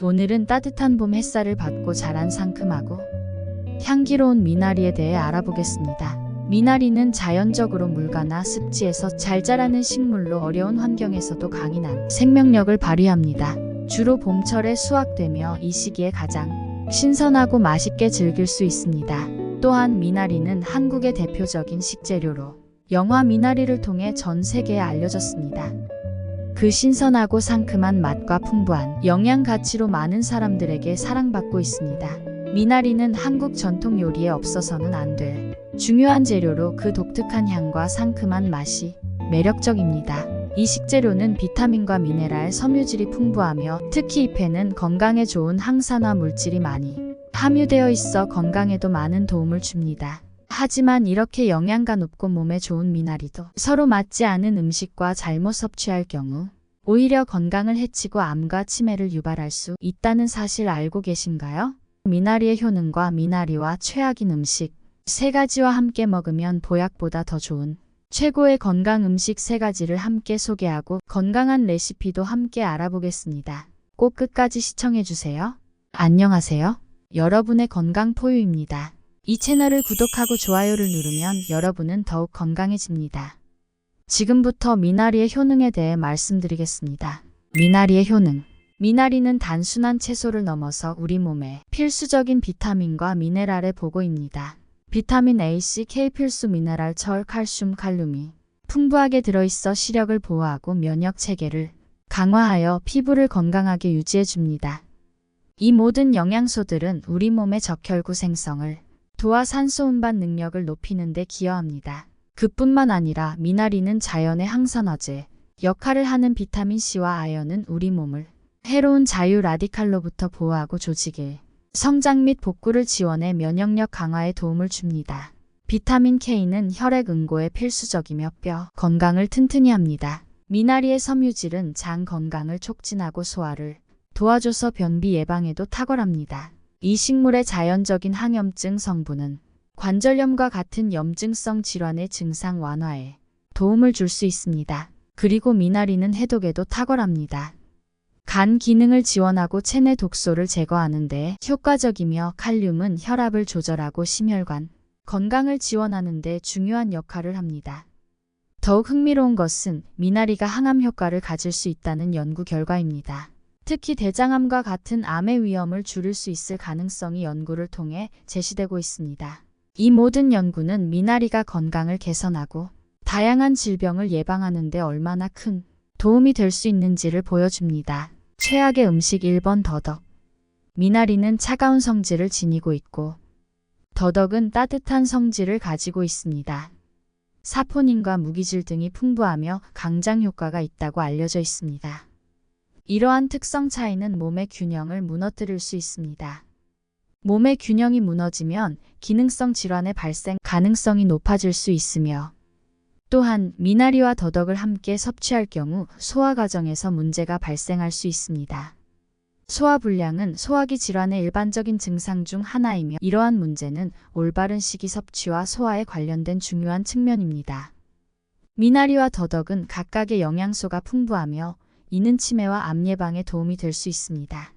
오늘은 따뜻한 봄 햇살을 받고 자란 상큼하고 향기로운 미나리에 대해 알아보겠습니다. 미나리는 자연적으로 물가나 습지에서 잘 자라는 식물로 어려운 환경에서도 강인한 생명력을 발휘합니다. 주로 봄철에 수확되며 이 시기에 가장 신선하고 맛있게 즐길 수 있습니다. 또한 미나리는 한국의 대표적인 식재료로 영화 미나리를 통해 전 세계에 알려졌습니다. 그 신선하고 상큼한 맛과 풍부한 영양 가치로 많은 사람들에게 사랑받고 있습니다. 미나리는 한국 전통 요리에 없어서는 안 될 중요한 재료로 그 독특한 향과 상큼한 맛이 매력적입니다. 이 식재료는 비타민과 미네랄, 섬유질이 풍부하며 특히 잎에는 건강에 좋은 항산화 물질이 많이 함유되어 있어 건강에도 많은 도움을 줍니다. 하지만 이렇게 영양가 높고 몸에 좋은 미나리도 서로 맞지 않은 음식과 잘못 섭취할 경우 오히려 건강을 해치고 암과 치매를 유발할 수 있다는 사실 알고 계신가요? 미나리의 효능과 미나리와 최악인 음식 3가지와 함께 먹으면 보약보다 더 좋은 최고의 건강 음식 3가지를 함께 소개하고 건강한 레시피도 함께 알아보겠습니다. 꼭 끝까지 시청해주세요. 안녕하세요. 여러분의 건강 포유입니다. 이 채널을 구독하고 좋아요를 누르면 여러분은 더욱 건강해집니다. 지금부터 미나리의 효능에 대해 말씀드리겠습니다. 미나리의 효능. 미나리는 단순한 채소를 넘어서 우리 몸에 필수적인 비타민과 미네랄의 보고입니다. 비타민 A, C, K 필수 미네랄, 철, 칼슘, 칼륨이 풍부하게 들어있어 시력을 보호하고 면역 체계를 강화하여 피부를 건강하게 유지해줍니다. 이 모든 영양소들은 우리 몸의 적혈구 생성을 도와 산소 운반 능력을 높이는 데 기여합니다. 그뿐만 아니라 미나리는 자연의 항산화제 역할을 하는 비타민C와 아연은 우리 몸을 해로운 자유 라디칼로부터 보호하고 조직의 성장 및 복구를 지원해 면역력 강화에 도움을 줍니다. 비타민 K는 혈액 응고에 필수적이며 뼈 건강을 튼튼히 합니다. 미나리의 섬유질은 장 건강을 촉진하고 소화를 도와줘서 변비 예방에도 탁월합니다. 이 식물의 자연적인 항염증 성분은 관절염과 같은 염증성 질환의 증상 완화에 도움을 줄 수 있습니다. 그리고 미나리는 해독에도 탁월합니다. 간 기능을 지원하고 체내 독소를 제거하는 데 효과적이며 칼륨은 혈압을 조절하고 심혈관 건강을 지원하는 데 중요한 역할을 합니다. 더욱 흥미로운 것은 미나리가 항암 효과를 가질 수 있다는 연구 결과입니다. 특히 대장암과 같은 암의 위험을 줄일 수 있을 가능성이 연구를 통해 제시되고 있습니다. 이 모든 연구는 미나리가 건강을 개선하고 다양한 질병을 예방하는 데 얼마나 큰 도움이 될 수 있는지를 보여줍니다. 최악의 음식 1번 더덕. 미나리는 차가운 성질을 지니고 있고 더덕은 따뜻한 성질을 가지고 있습니다. 사포닌과 무기질 등이 풍부하며 강장 효과가 있다고 알려져 있습니다. 이러한 특성 차이는 몸의 균형을 무너뜨릴 수 있습니다. 몸의 균형이 무너지면 기능성 질환의 발생 가능성이 높아질 수 있으며 또한 미나리와 더덕을 함께 섭취할 경우 소화 과정에서 문제가 발생할 수 있습니다. 소화불량은 소화기 질환의 일반적인 증상 중 하나이며 이러한 문제는 올바른 식이 섭취와 소화에 관련된 중요한 측면입니다. 미나리와 더덕은 각각의 영양소가 풍부하며 이는 치매와 암 예방에 도움이 될 수 있습니다.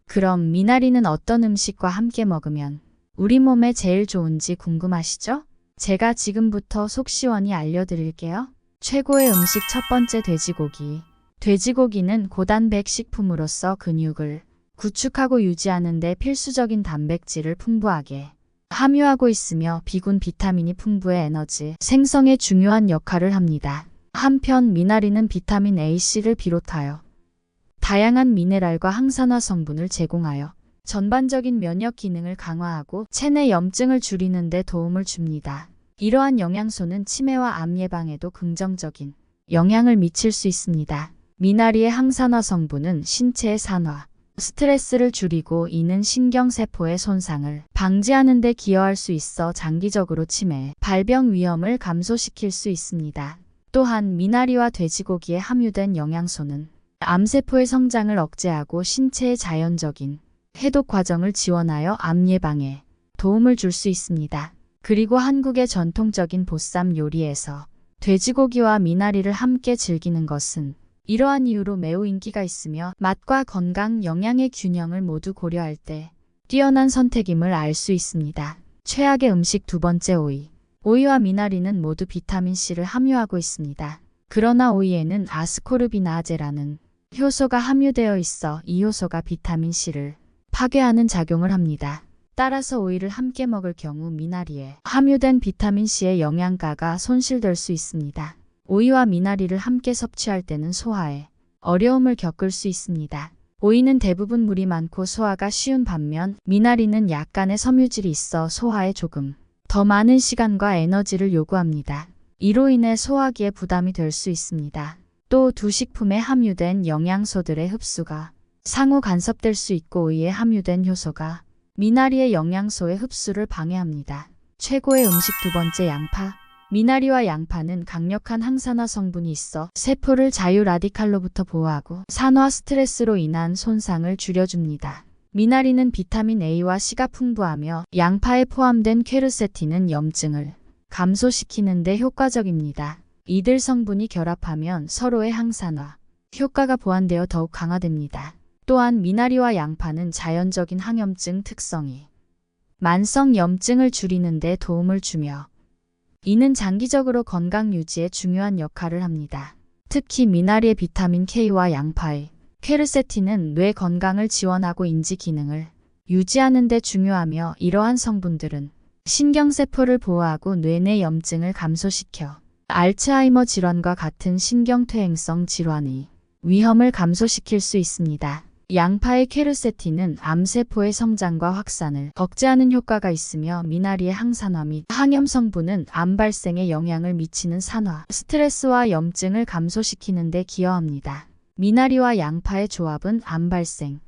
그럼 미나리는 어떤 음식과 함께 먹으면 우리 몸에 제일 좋은지 궁금하시죠? 제가 지금부터 속 시원히 알려드릴게요. 최고의 음식 첫 번째 돼지고기. 돼지고기는 고단백 식품으로서 근육을 구축하고 유지하는 데 필수적인 단백질을 풍부하게 함유하고 있으며 비군 비타민이 풍부해 에너지 생성에 중요한 역할을 합니다. 한편 미나리는 비타민 A, C를 비롯하여 다양한 미네랄과 항산화 성분을 제공하여 전반적인 면역 기능을 강화하고 체내 염증을 줄이는 데 도움을 줍니다. 이러한 영양소는 치매와 암 예방에도 긍정적인 영향을 미칠 수 있습니다. 미나리의 항산화 성분은 신체의 산화, 스트레스를 줄이고 이는 신경세포의 손상을 방지하는 데 기여할 수 있어 장기적으로 치매, 발병 위험을 감소시킬 수 있습니다. 또한 미나리와 돼지고기에 함유된 영양소는 암세포의 성장을 억제하고 신체의 자연적인 해독 과정을 지원하여 암 예방에 도움을 줄 수 있습니다. 그리고 한국의 전통적인 보쌈 요리에서 돼지고기와 미나리를 함께 즐기는 것은 이러한 이유로 매우 인기가 있으며 맛과 건강, 영양의 균형을 모두 고려할 때 뛰어난 선택임을 알 수 있습니다. 최악의 음식 두 번째 오이. 오이와 미나리는 모두 비타민C를 함유하고 있습니다. 그러나 오이에는 아스코르비나아제라는 효소가 함유되어 있어 이 효소가 비타민C를 파괴하는 작용을 합니다. 따라서 오이를 함께 먹을 경우 미나리에 함유된 비타민C의 영양가가 손실될 수 있습니다. 오이와 미나리를 함께 섭취할 때는 소화에 어려움을 겪을 수 있습니다. 오이는 대부분 물이 많고 소화가 쉬운 반면 미나리는 약간의 섬유질이 있어 소화에 조금 더 많은 시간과 에너지를 요구합니다. 이로 인해 소화기에 부담이 될 수 있습니다. 또 두 식품에 함유된 영양소들의 흡수가 상호 간섭될 수 있고 오이에 함유된 효소가 미나리의 영양소의 흡수를 방해합니다. 최고의 음식 두 번째 양파. 미나리와 양파는 강력한 항산화 성분이 있어 세포를 자유 라디칼로부터 보호하고 산화 스트레스로 인한 손상을 줄여줍니다. 미나리는 비타민 A와 C가 풍부하며 양파에 포함된 퀘르세틴은 염증을 감소시키는 데 효과적입니다. 이들 성분이 결합하면 서로의 항산화 효과가 보완되어 더욱 강화됩니다. 또한 미나리와 양파는 자연적인 항염증 특성이 만성 염증을 줄이는 데 도움을 주며 이는 장기적으로 건강 유지에 중요한 역할을 합니다. 특히 미나리의 비타민 K와 양파의 퀘르세틴은 뇌 건강을 지원하고 인지 기능을 유지하는 데 중요하며 이러한 성분들은 신경세포를 보호하고 뇌내 염증을 감소시켜 알츠하이머 질환과 같은 신경퇴행성 질환의 위험을 감소시킬 수 있습니다. 양파의 퀘르세틴은 암세포의 성장과 확산을 억제하는 효과가 있으며 미나리의 항산화 및 항염 성분은 암 발생에 영향을 미치는 산화, 스트레스와 염증을 감소시키는 데 기여합니다. 미나리와 양파의 조합은 암 발생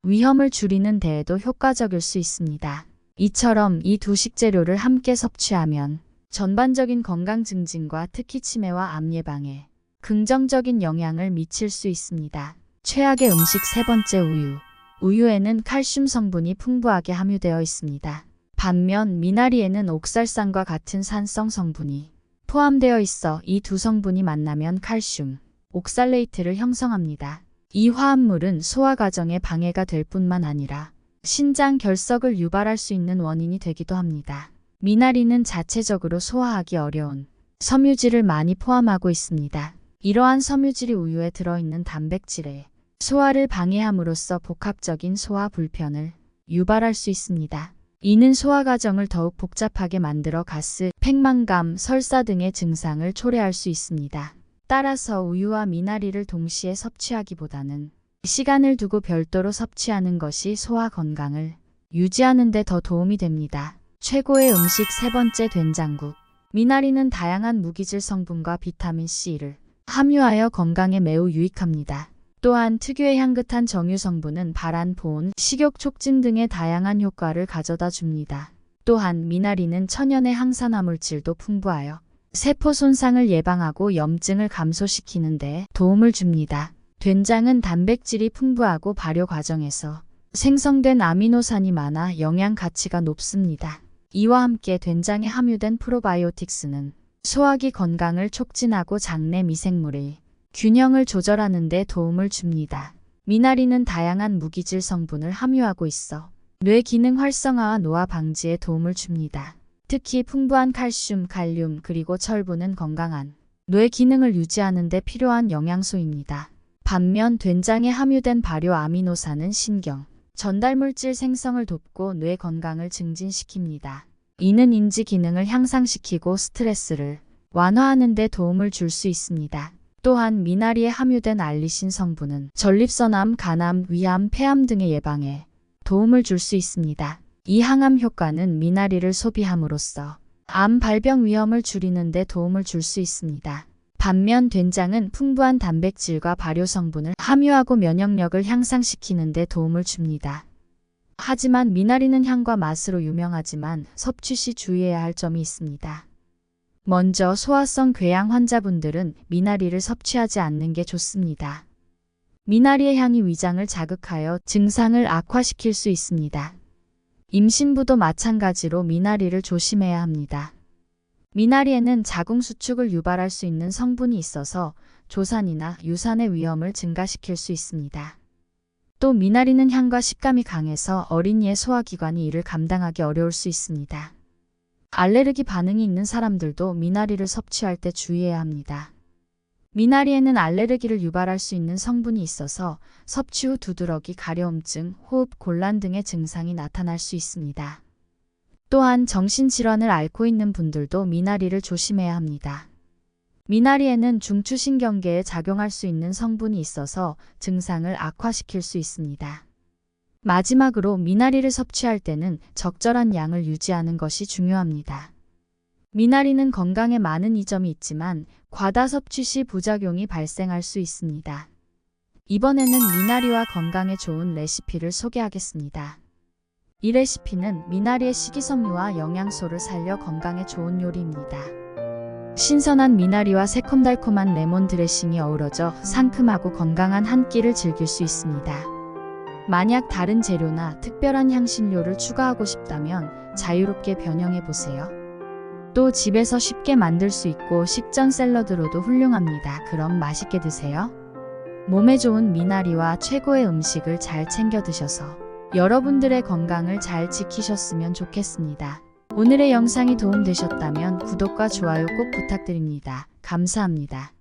위험을 줄이는 데에도 효과적일 수 있습니다. 이처럼 이 두 식재료를 함께 섭취하면 전반적인 건강 증진과 특히 치매와 암 예방에 긍정적인 영향을 미칠 수 있습니다. 최악의 음식 세 번째 우유. 우유에는 칼슘 성분이 풍부하게 함유되어 있습니다. 반면 미나리에는 옥살산과 같은 산성 성분이 포함되어 있어 이 두 성분이 만나면 칼슘, 옥살레이트를 형성합니다. 이 화합물은 소화 과정에 방해가 될 뿐만 아니라 신장 결석을 유발할 수 있는 원인이 되기도 합니다. 미나리는 자체적으로 소화하기 어려운 섬유질을 많이 포함하고 있습니다. 이러한 섬유질이 우유에 들어있는 단백질에 소화를 방해함으로써 복합적인 소화 불편을 유발할 수 있습니다. 이는 소화 과정을 더욱 복잡하게 만들어 가스, 팽만감, 설사 등의 증상을 초래할 수 있습니다. 따라서 우유와 미나리를 동시에 섭취하기보다는 시간을 두고 별도로 섭취하는 것이 소화 건강을 유지하는 데 더 도움이 됩니다. 최고의 음식 세 번째 된장국. 미나리는 다양한 무기질 성분과 비타민 C를 함유하여 건강에 매우 유익합니다. 또한 특유의 향긋한 정유 성분은 발한, 보온, 식욕 촉진 등의 다양한 효과를 가져다 줍니다. 또한 미나리는 천연의 항산화 물질도 풍부하여 세포 손상을 예방하고 염증을 감소시키는 데 도움을 줍니다. 된장은 단백질이 풍부하고 발효 과정에서 생성된 아미노산이 많아 영양 가치가 높습니다. 이와 함께 된장에 함유된 프로바이오틱스는 소화기 건강을 촉진하고 장내 미생물의 균형을 조절하는 데 도움을 줍니다. 미나리는 다양한 무기질 성분을 함유하고 있어 뇌 기능 활성화와 노화 방지에 도움을 줍니다. 특히 풍부한 칼슘, 칼륨, 그리고 철분은 건강한 뇌 기능을 유지하는 데 필요한 영양소입니다. 반면 된장에 함유된 발효 아미노산은 신경, 전달물질 생성을 돕고 뇌 건강을 증진시킵니다. 이는 인지 기능을 향상시키고 스트레스를 완화하는 데 도움을 줄 수 있습니다. 또한 미나리에 함유된 알리신 성분은 전립선암, 간암, 위암, 폐암 등의 예방에 도움을 줄 수 있습니다. 이 항암 효과는 미나리를 소비함으로써 암 발병 위험을 줄이는 데 도움을 줄 수 있습니다. 반면 된장은 풍부한 단백질과 발효 성분을 함유하고 면역력을 향상시키는 데 도움을 줍니다. 하지만 미나리는 향과 맛으로 유명하지만 섭취 시 주의해야 할 점이 있습니다. 먼저 소화성 궤양 환자분들은 미나리를 섭취하지 않는 게 좋습니다. 미나리의 향이 위장을 자극하여 증상을 악화시킬 수 있습니다. 임신부도 마찬가지로 미나리를 조심해야 합니다. 미나리에는 자궁 수축을 유발할 수 있는 성분이 있어서 조산이나 유산의 위험을 증가시킬 수 있습니다. 또 미나리는 향과 식감이 강해서 어린이의 소화기관이 이를 감당하기 어려울 수 있습니다. 알레르기 반응이 있는 사람들도 미나리를 섭취할 때 주의해야 합니다. 미나리에는 알레르기를 유발할 수 있는 성분이 있어서 섭취 후 두드러기, 가려움증, 호흡 곤란 등의 증상이 나타날 수 있습니다. 또한 정신질환을 앓고 있는 분들도 미나리를 조심해야 합니다. 미나리에는 중추신경계에 작용할 수 있는 성분이 있어서 증상을 악화시킬 수 있습니다. 마지막으로 미나리를 섭취할 때는 적절한 양을 유지하는 것이 중요합니다. 미나리는 건강에 많은 이점이 있지만 과다 섭취 시 부작용이 발생할 수 있습니다. 이번에는 미나리와 건강에 좋은 레시피를 소개하겠습니다. 이 레시피는 미나리의 식이섬유와 영양소를 살려 건강에 좋은 요리입니다. 신선한 미나리와 새콤달콤한 레몬 드레싱이 어우러져 상큼하고 건강한 한 끼를 즐길 수 있습니다. 만약 다른 재료나 특별한 향신료를 추가하고 싶다면 자유롭게 변형해보세요. 또 집에서 쉽게 만들 수 있고 식전 샐러드로도 훌륭합니다. 그럼 맛있게 드세요. 몸에 좋은 미나리와 최고의 음식을 잘 챙겨 드셔서 여러분들의 건강을 잘 지키셨으면 좋겠습니다. 오늘의 영상이 도움되셨다면 구독과 좋아요 꼭 부탁드립니다. 감사합니다.